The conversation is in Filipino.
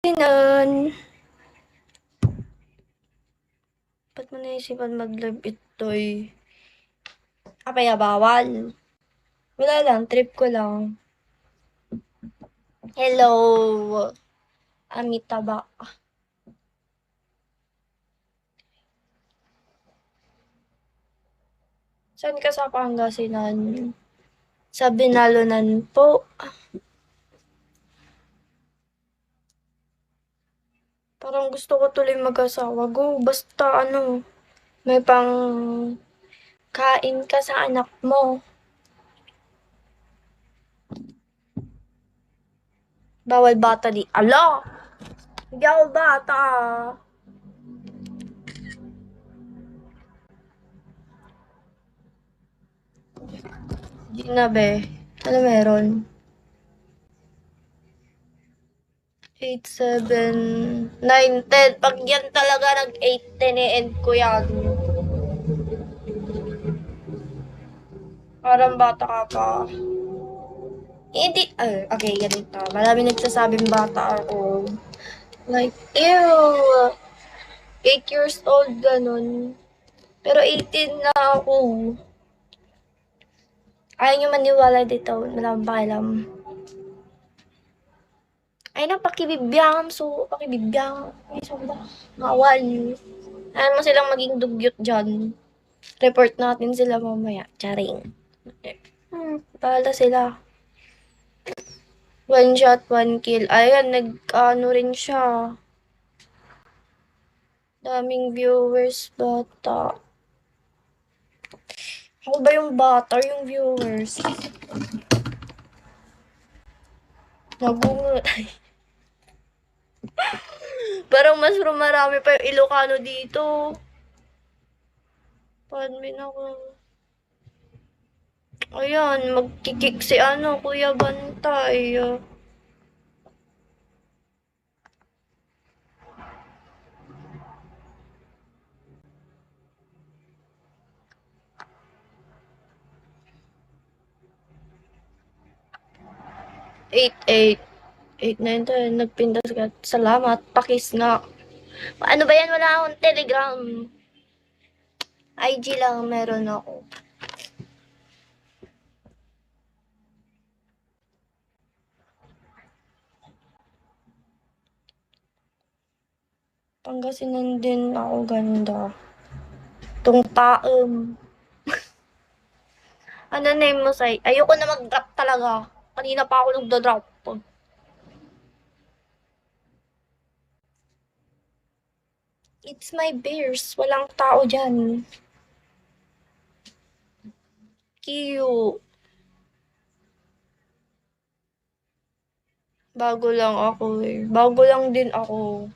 Ganun. Ba't mo naisipan mag-live ito'y? Kaya bawal. Wala lang, trip ko lang. Hello, Amitabak. Saan ka sa Pangasinan? Sa Binalunan po. Parang gusto ko tuloy mag-asawa. Go, basta may pang kain ka sa anak mo. Bawal bata di. Ala! Hindi ako bata. Di na be. Ano meron? 8, 7, 9, 10. Pag yan talaga nag-8, 10, end ko yan. Parang bata ka pa. Hindi, okay, ganito. Marami nagsasabing bata ako. Like, ew! 8 years old, ganun. Pero 18 na ako. Ayaw nyo maniwala dito. Wala akong pakialam. Ay, pakibibiyang. So, pakibibiyang. Ay, so, bawal. Ayaw mo silang maging dugyot dyan. Report natin sila mamaya. Charing. Bahala sila. One shot, one kill. Ayan, nag-ano rin siya. Daming viewers, bata. Ako ba yung bata or yung viewers? Nagungot. Parang mas marami pa yung Ilocano dito. Padmin ako. Ayan, magkikik si Kuya Bantay. 8-8. 8-9 tayo. Nagpindas ka. Salamat. Pakis nga. Ano ba yan? Wala akong Telegram. IG lang meron ako. Pangasinan din ako ganda. Tungtaem. Ano name mo, Sai? Ayoko na mag-drop talaga. Kanina pa ako nagda-drop. It's my bears. Walang tao dyan. Cute. Bago lang ako eh. Bago lang din ako.